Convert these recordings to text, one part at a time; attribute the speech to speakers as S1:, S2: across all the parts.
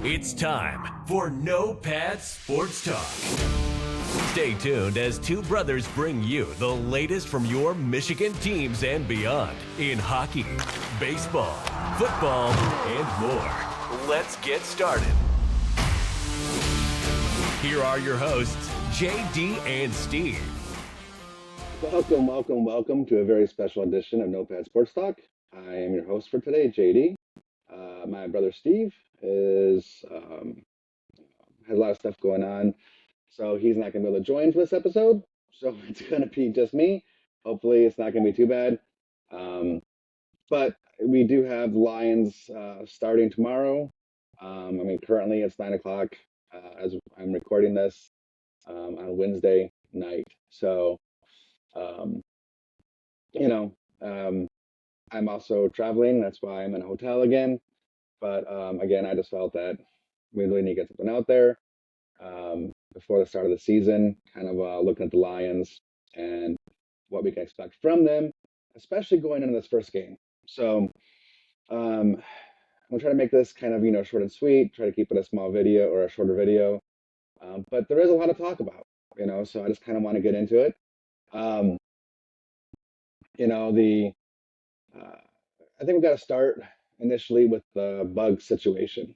S1: It's time for No Pad Sports Talk. Stay tuned as two brothers bring you the latest from your Michigan teams and beyond in hockey, baseball, football, and more. Let's get started. Here are your hosts, JD and Steve.
S2: Welcome to a very special edition of No Pad Sports Talk. I am your host for today, JD. My brother Steve has a lot of stuff going on, so he's not going to be able to join for this episode. So it's going to be just me. Hopefully, it's not going to be too bad. But we do have Lions starting tomorrow. Currently it's 9 o'clock as I'm recording this on Wednesday night. So, I'm also traveling. That's why I'm in a hotel again. But again, I just felt that we really need to get something out there before the start of the season, kind of looking at the Lions and what we can expect from them, especially going into this first game. So we'll try to make this kind of, short and sweet, try to keep it a small video or a shorter video. But there is a lot to talk about, so I just kind of want to get into it. I think we've got to start initially with the Bugs situation.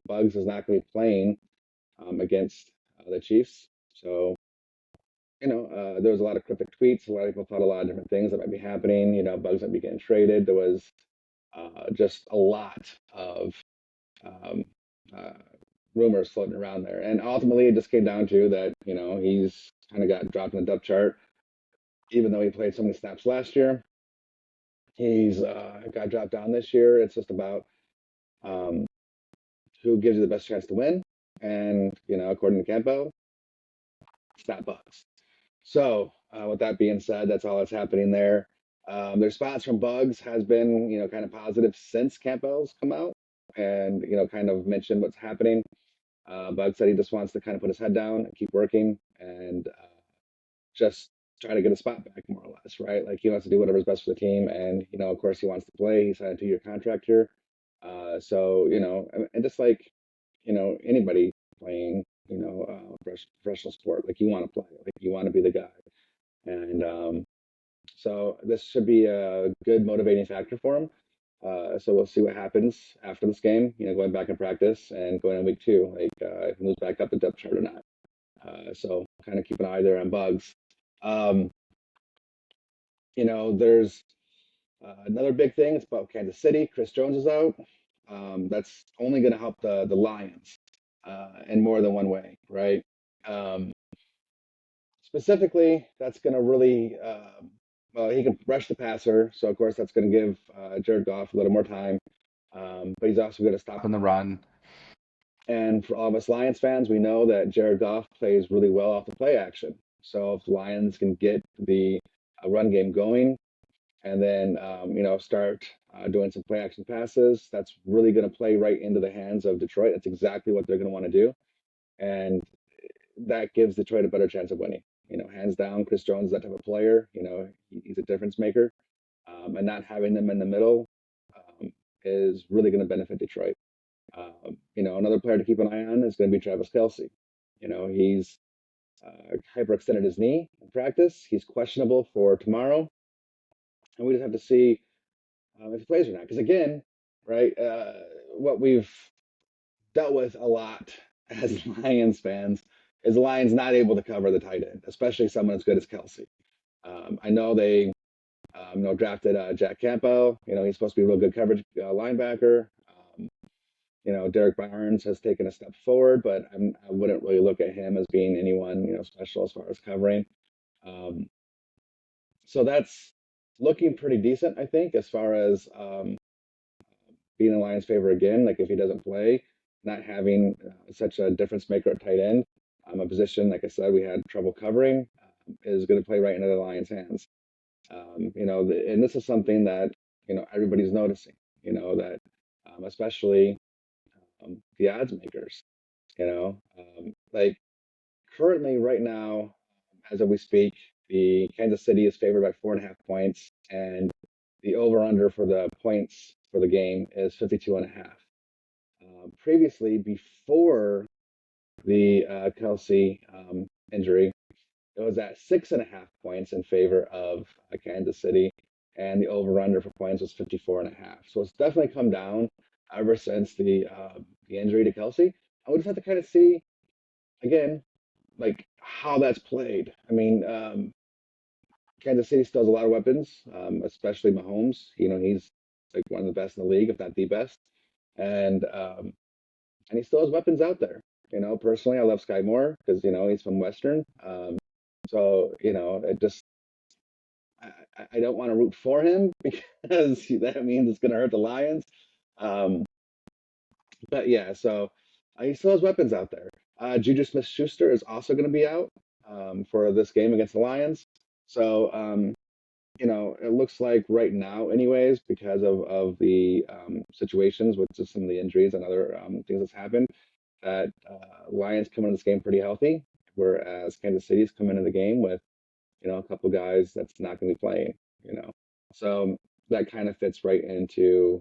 S2: Bugs is not going to be playing against the Chiefs. So, there was a lot of cryptic tweets. A lot of people thought a lot of different things that might be happening. Bugs might be getting traded. There was just a lot of rumors floating around there. And ultimately, it just came down to that, he's kind of got dropped in the depth chart. Even though he played so many snaps last year, he's got dropped down this year. It's just about who gives you the best chance to win. And, according to Campbell, it's not Bugs. So with that being said, that's all that's happening there. The response from Bugs has been, kind of positive since Campbell's come out and, kind of mentioned what's happening. Bugs said he just wants to kind of put his head down and keep working and just try to get a spot back, more or less, right? Like, he wants to do whatever's best for the team. And, of course, he wants to play. He signed a 2-year contract here. So, and just like, anybody playing, professional sport, like, you want to play, like, you want to be the guy. And so this should be a good motivating factor for him. So we'll see what happens after this game, going back in practice and going in week 2, like, if he moves back up the depth chart or not. So kind of keep an eye there on Bugs. There's another big thing. It's about Kansas City. Chris Jones is out. That's only going to help the Lions in more than one way, right? Specifically, that's going to really, he can rush the passer. So, of course, that's going to give Jared Goff a little more time. But he's also going to stop in the run. And for all of us Lions fans, we know that Jared Goff plays really well off the play action. So if the Lions can get the run game going and then, start doing some play action passes, that's really going to play right into the hands of Detroit. That's exactly what they're going to want to do. And that gives Detroit a better chance of winning. Hands down, Chris Jones is that type of player. He's a difference maker. And not having them in the middle is really going to benefit Detroit. Another player to keep an eye on is going to be Travis Kelce. He's hyperextended his knee in practice. He's questionable for tomorrow. And we just have to see if he plays or not. Because again, right, what we've dealt with a lot as Lions fans is the Lions not able to cover the tight end, especially someone as good as Kelce. I know they drafted Jack Campbell. He's supposed to be a real good coverage linebacker. Derek Barnes has taken a step forward, but I wouldn't really look at him as being anyone, special as far as covering. So that's looking pretty decent, I think, as far as being in Lions' favor again. Like, if he doesn't play, not having such a difference maker at tight end, a position, like I said, we had trouble covering, is going to play right into the Lions' hands. And this is something that, everybody's noticing, that especially the odds makers, like currently right now, as we speak, the Kansas City is favored by 4.5 points, and the over under for the points for the game is 52.5. previously, before the Kelsey injury, it was at 6.5 points in favor of Kansas City, and the over/under for points was 54.5. So it's definitely come down ever since the injury to Kelsey. I would just have to kind of see again, like how that's played. I mean, Kansas City still has a lot of weapons, especially Mahomes. He's like one of the best in the league, if not the best, and and he still has weapons out there. Personally, I love Sky Moore because he's from Western. So it just I don't want to root for him because that means it's going to hurt the Lions. Um, but yeah, so he still has weapons out there. Juju Smith-Schuster is also going to be out for this game against the Lions. So it looks like right now, anyways, because of the situations with just some of the injuries and other things that's happened, that Lions come into this game pretty healthy, whereas Kansas City's come into the game with a couple guys that's not going to be playing. So that kind of fits right into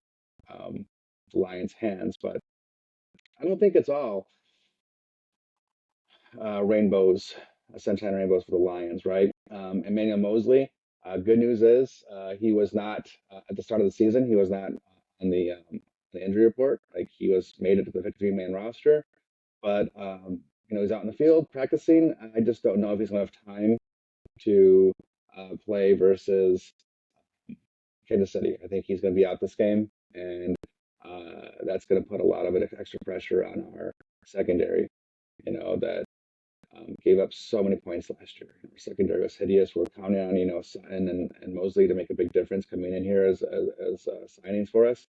S2: the Lions' hands, but I don't think it's all rainbows, sunshine and rainbows for the Lions, right? Emmanuel Mosley. Good news is he was not at the start of the season. He was not on the injury report. Like he was made it to the 53-man roster, but he's out in the field practicing. I just don't know if he's going to have time to play versus Kansas City. I think he's going to be out this game, and that's going to put a lot of extra pressure on our secondary. That gave up so many points last year. Our secondary was hideous. We're counting on Sutton and Mosley to make a big difference coming in here as signings for us.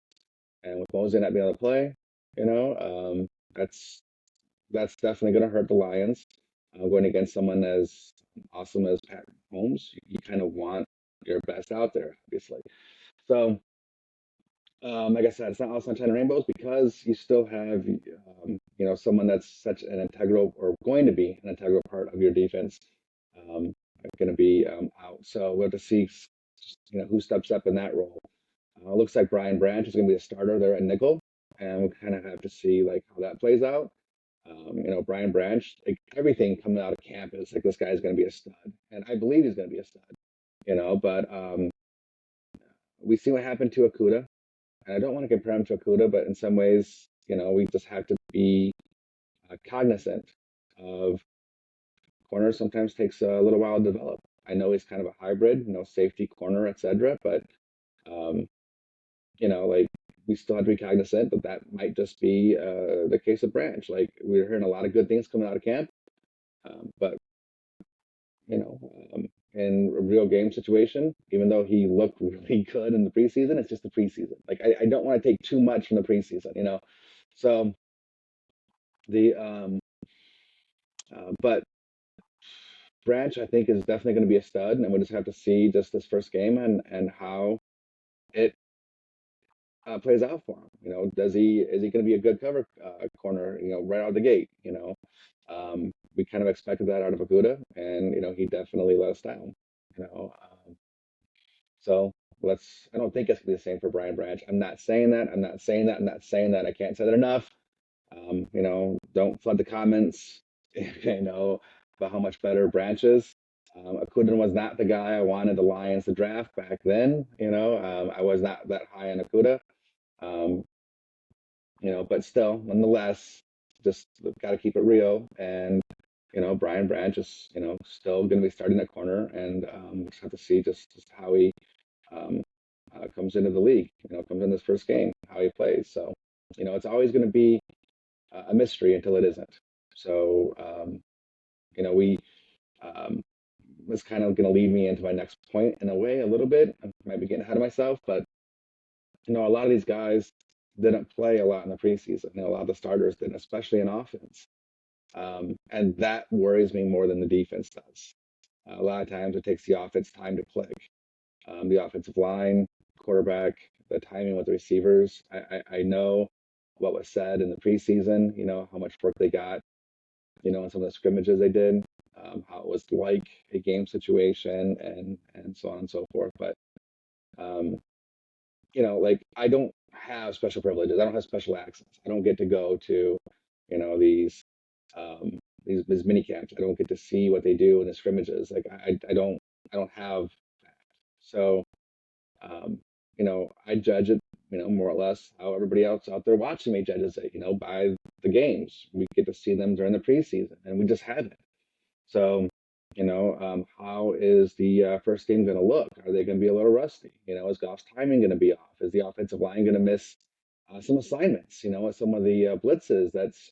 S2: And with Mosley not being able to play, that's definitely going to hurt the Lions. Going against someone as awesome as Pat Holmes, you kind of want your best out there, obviously. So, like I said, it's not all sunshine and rainbows because you still have, someone that's such an integral or going to be an integral part of your defense, going to be out. So we'll have to see, who steps up in that role. It looks like Brian Branch is going to be a starter there at nickel, and we kind of have to see like how that plays out. Brian Branch, like everything coming out of camp is like this guy's going to be a stud, and I believe he's going to be a stud. But we see what happened to Okudah, and I don't want to compare him to Okudah, but in some ways, we just have to be cognizant of corner sometimes takes a little while to develop. I know he's kind of a hybrid, safety, corner, etc. But like we still have to be cognizant that might just be the case of Branch. Like we're hearing a lot of good things coming out of camp, but in a real game situation, even though he looked really good in the preseason, it's just the preseason. Like I don't want to take too much from the preseason, So the but Branch, I think, is definitely going to be a stud, and we'll just have to see just this first game and how it plays out for him. Is he going to be a good cover corner? Right out of the gate. We kind of expected that out of Okudah, and he definitely let us down. So I don't think it's going to be the same for Brian Branch. I'm not saying that. I'm not saying that. I'm not saying that. I can't say that enough. Don't flood the comments. About how much better Branch is. Okudah was not the guy I wanted the Lions to draft back then. I was not that high on Okudah. But still, nonetheless, just got to keep it real. And Brian Branch is still going to be starting at corner, and just have to see just how he comes into the league. Comes in this first game, how he plays. So it's always going to be a mystery until it isn't. So we was kind of going to lead me into my next point in a way, a little bit. I might be getting ahead of myself, but a lot of these guys didn't play a lot in the preseason. A lot of the starters didn't, especially in offense. And that worries me more than the defense does. A lot of times it takes the offense time to click. The offensive line, quarterback, the timing with the receivers. I know what was said in the preseason, how much work they got, in some of the scrimmages they did, how it was like a game situation and so on and so forth. But, like I don't have special privileges. I don't have special access. I don't get to go to, you know, um, these mini camps. I don't get to see what they do in the scrimmages. Like I don't have that. So um, you know, I judge it, you know, more or less how everybody else out there watching me judges it, you know, by the games. We get to see them during the preseason, and we just haven't. So, you know, how is the first game going to look? Are they going to be a little rusty? You know, is Goff's timing going to be off? Is the offensive line going to miss some assignments? You know, some of the blitzes that's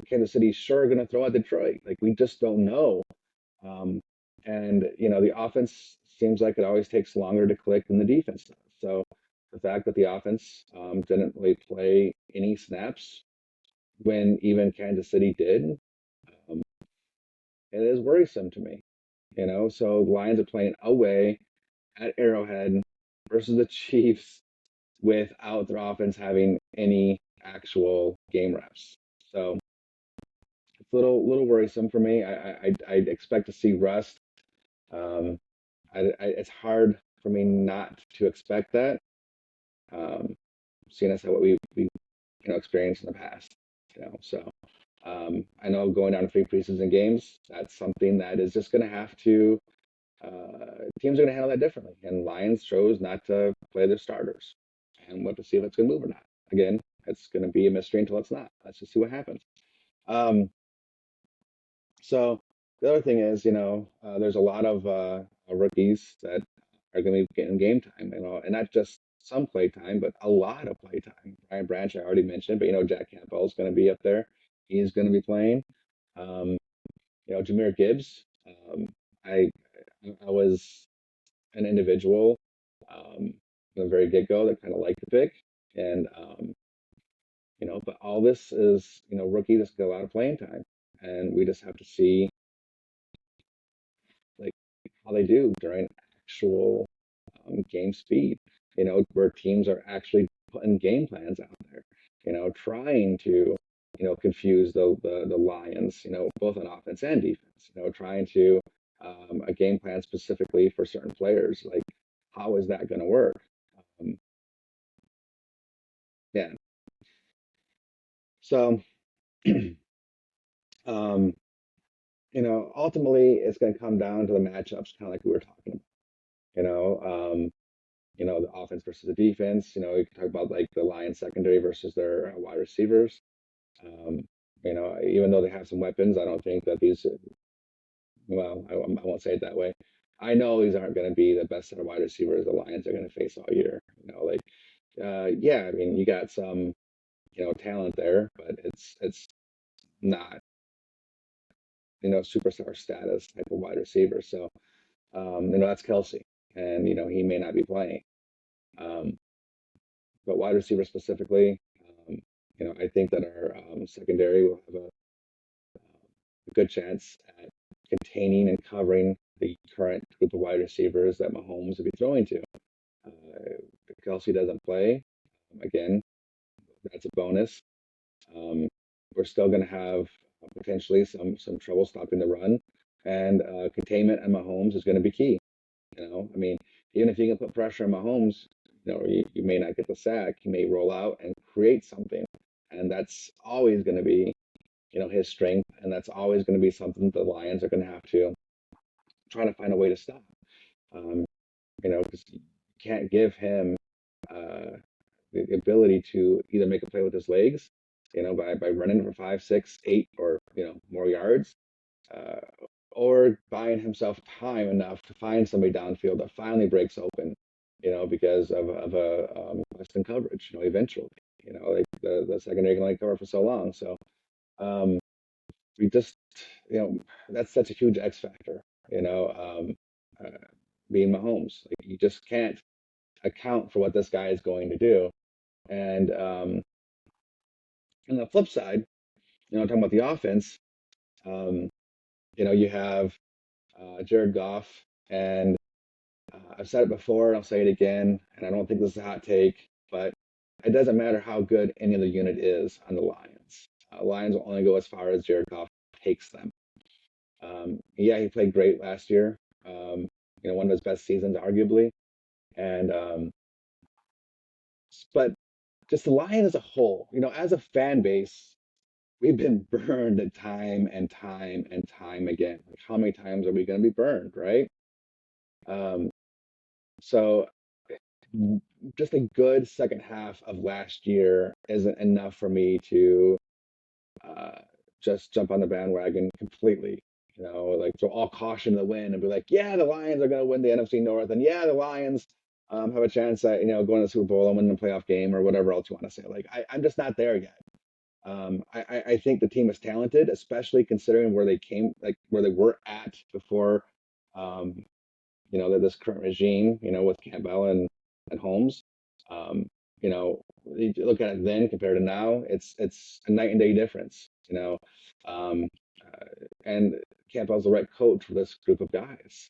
S2: Kansas City's sure going to throw at Detroit. Like we just don't know. Um, and you know, the offense seems like it always takes longer to click than the defense does. So the fact that the offense didn't really play any snaps when even Kansas City did, um, it is worrisome to me. You know, so the Lions are playing away at Arrowhead versus the Chiefs without their offense having any actual game reps. So it's a little worrisome for me. I expect to see rust. Um, it's hard for me not to expect that, seeing as what we you know experienced in the past. You know, so I know going down to 3 preseason games, that's something that is just going to have to teams are going to handle that differently. And Lions chose not to play their starters, and we'll have to see if it's going to move or not. Again, it's going to be a mystery until it's not. Let's just see what happens. Um, so the other thing is, you know, there's a lot of rookies that are going to be getting game time, you know, and not just some play time, but a lot of play time. Brian Branch, I already mentioned, but you know, Jack Campbell is going to be up there. He's going to be playing. Um, you know, Jahmyr Gibbs. I I was an individual from the very get go that kind of liked the pick, and you know, but all this is you know rookie that's got a lot of playing time, and we just have to see like how they do during actual game speed. You know, where teams are actually putting game plans out there. You know, trying to you know confuse the Lions. You know, both on offense and defense. You know, trying to a game plan specifically for certain players. Like, how is that going to work? Um, yeah. So, um, you know, ultimately, it's going to come down to the matchups, kind of like we were talking about. You know, you know, the offense versus the defense. You know, you can talk about like the Lions secondary versus their wide receivers. Um, you know, even though they have some weapons, I don't think that these. Well, I won't say it that way. I know these aren't going to be the best set of wide receivers the Lions are going to face all year. You know, like, yeah, I mean, you got some, you know, talent there, but it's not, you know, superstar status type of wide receiver. So, you know, that's Kelsey, and you know, he may not be playing. Um, but wide receiver specifically, you know, I think that our secondary will have a good chance at containing and covering the current group of wide receivers that Mahomes will be throwing to. If Kelsey doesn't play, again, that's a bonus. Um, we're still going to have potentially some trouble stopping the run, and containment on Mahomes is going to be key. You know, I mean, even if you can put pressure on Mahomes, you know, you may not get the sack. He may roll out and create something, and that's always going to be, you know, his strength, and that's always going to be something the Lions are going to have to try to find a way to stop. Um, you know, because you can't give him uh, the ability to either make a play with his legs, you know, by running for 5, 6, 8, or you know more yards, uh, or buying himself time enough to find somebody downfield that finally breaks open, you know, because of a Western coverage, you know, eventually, you know, like the secondary can only cover for so long. So um, we just, you know, that's such a huge X factor, you know, being Mahomes. Like you just can't account for what this guy is going to do. And on the flip side, you know, talking about the offense, um, you know, you have Jared Goff, and I've said it before, and I'll say it again, and I don't think this is a hot take, but it doesn't matter how good any of the unit is on the Lions. Lions will only go as far as Jared Goff takes them. Yeah, he played great last year. You know, one of his best seasons, arguably, and but just the Lions as a whole, as a fan base, we've been burned time and time and time again. Like, how many times are we going to be burned, right? Um, so just a good second half of last year isn't enough for me to uh, just jump on the bandwagon completely. Like throw all caution to the wind and be like, yeah, the Lions are going to win the NFC North, and yeah, the Lions have a chance at going to the Super Bowl and winning a playoff game or whatever else you want to say. Like I'm just not there yet. I think the team is talented, especially considering where they came, like where they were at before, um, this current regime, with Campbell and Holmes. Um, you look at it then compared to now, it's a night and day difference. Um, and Campbell's the right coach for this group of guys.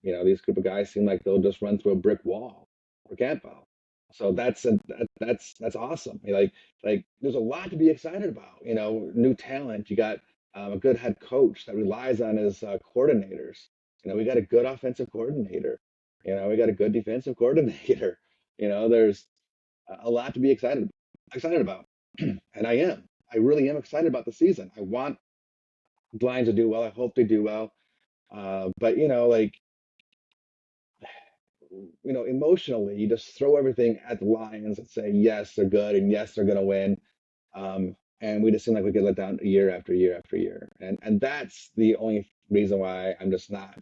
S2: These group of guys seem like they'll just run through a brick wall for Campbell. So that's awesome. Like there's a lot to be excited about. New talent. You got a good head coach that relies on his coordinators. We got a good offensive coordinator. We got a good defensive coordinator. There's a lot to be excited about, and I am. I really am excited about the season. I want the Lions to do well. I hope they do well. But like emotionally, you just throw everything at the Lions and say yes, they're good, and yes, they're going to win. And we just seem like we get let down year after year after year, and that's the only reason why I'm just not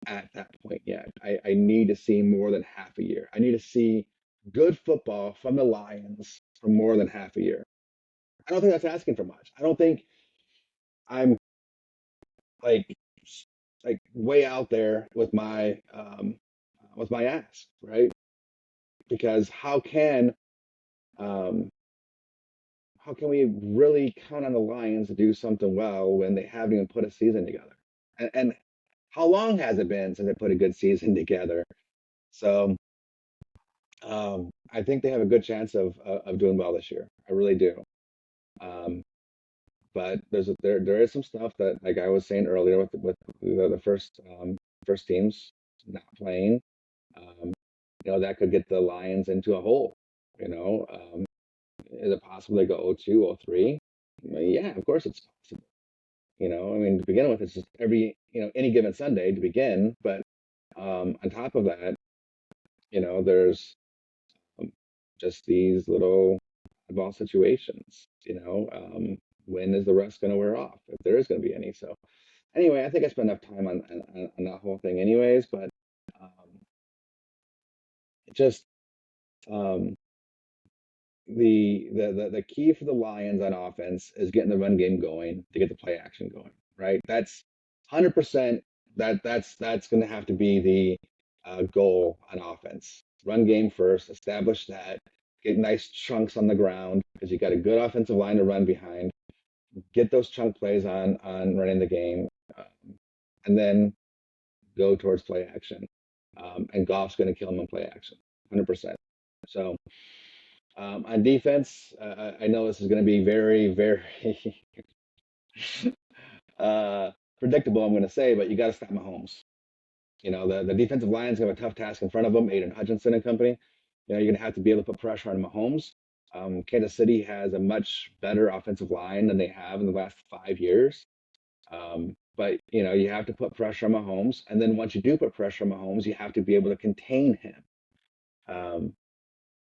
S2: at that point yet. I need to see more than half a year. I need to see good football from the Lions for more than half a year. I don't think that's asking for much. I don't think I'm like way out there with my ask, right? Because um, how can we really count on the Lions to do something well when they haven't even put a season together? And how long has it been since they put a good season together? So I think they have a good chance of doing well this year. I really do. Um, but there is some stuff that, like I was saying earlier, with the first teams not playing. Um, that could get the Lions into a hole. Is it possible they go 0-2, 0-3? Yeah, of course it's possible. I mean, to begin with, it's just any given Sunday to begin. But on top of that, there's just these little ball situations. When is the rust going to wear off, if there is going to be any? So anyway, I think I spent enough time on that whole thing, anyways. But just um, the key for the Lions on offense is getting the run game going to get the play action going. Right? That's 100%. That's going to have to be the goal on offense. Run game first. Establish that. Get nice chunks on the ground because you got a good offensive line to run behind. Get those chunk plays on running the game, and then go towards play action. And Goff's going to kill him in play action, 100%. So on defense, I know this is going to be very, very predictable, I'm going to say, but you got to stop Mahomes. The defensive line's going to have a tough task in front of them, Aiden Hutchinson and company. You're going to have to be able to put pressure on Mahomes. Kansas City has a much better offensive line than they have in the last 5 years. But you have to put pressure on Mahomes, and then once you do put pressure on Mahomes, you have to be able to contain him.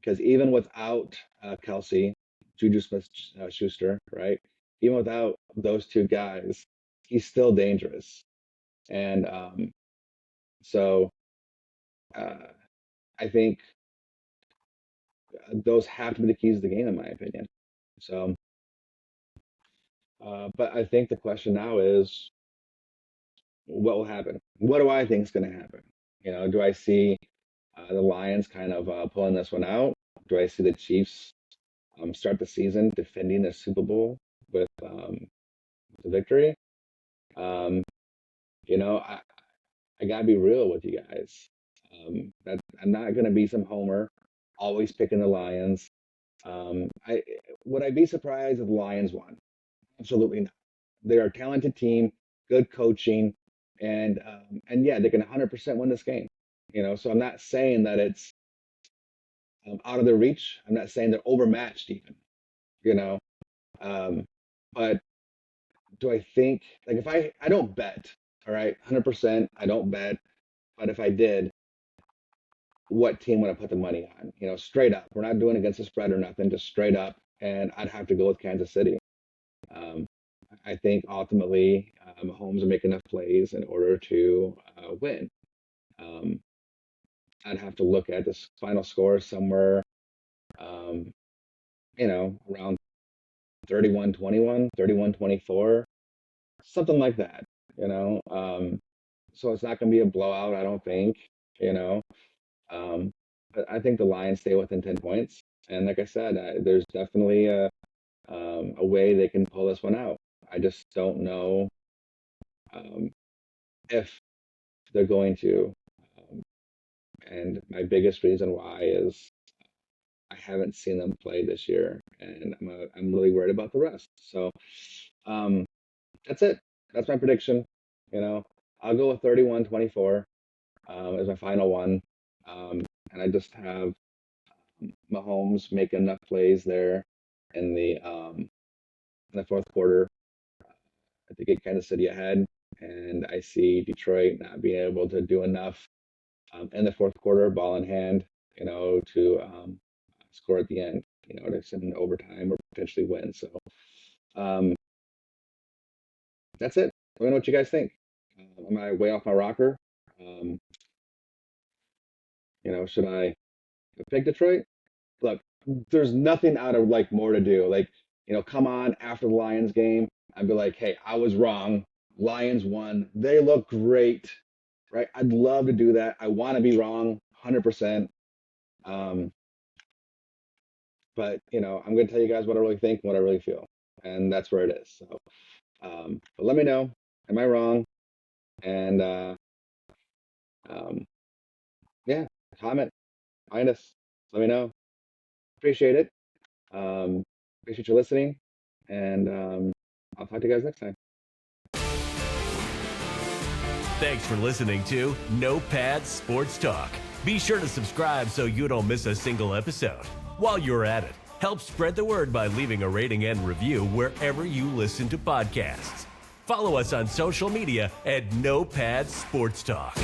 S2: Because even without Kelsey, Juju Smith-Schuster, right? Even without those two guys, he's still dangerous. And so I think those have to be the keys of the game, in my opinion. So, but I think the question now is, what will happen? What do I think is going to happen? Do I see the Lions kind of pulling this one out? Do I see the Chiefs start the season defending the Super Bowl with the victory? I gotta be real with you guys. That I'm not gonna be some homer, always picking the Lions. I Would I be surprised if the Lions won? Absolutely not. They're a talented team, good coaching, and yeah, they can 100% win this game. So I'm not saying that it's out of their reach. I'm not saying they're overmatched even, you know. But do I think, like, if I don't bet, all right, 100%, I don't bet. But if I did, what team would I put the money on? Straight up. We're not doing against the spread or nothing, just straight up. And I'd have to go with Kansas City. Um, I think ultimately Mahomes will make enough plays in order to win. I'd have to look at this final score somewhere, around 31-21, 31-24, something like that, so it's not going to be a blowout, I don't think, but I think the Lions stay within 10 points. And like I said, there's definitely a way they can pull this one out. I just don't know if they're going to. And my biggest reason why is I haven't seen them play this year, and I'm really worried about the rest. So that's it. That's my prediction. I'll go with 31-24 as my final one. And I just have Mahomes make enough plays there in the fourth quarter to get Kansas City ahead. And I see Detroit not being able to do enough in the fourth quarter, ball in hand, to score at the end, to send in overtime or potentially win. So that's it. Let me know what you guys think. Am I way off my rocker? Should I pick Detroit? Look, there's nothing out of like more to do. Like, come on after the Lions game, I'd be like, hey, I was wrong. Lions won. They look great, right? I'd love to do that. I want to be wrong, 100%. But I'm going to tell you guys what I really think, what I really feel, and that's where it is. So, but let me know, am I wrong? And yeah, comment, find us, let me know. Appreciate it. Appreciate you listening, and I'll talk to you guys next time.
S1: Thanks for listening to No Pads Sports Talk. Be sure to subscribe so you don't miss a single episode. While you're at it, help spread the word by leaving a rating and review wherever you listen to podcasts. Follow us on social media at No Pads Sports Talk.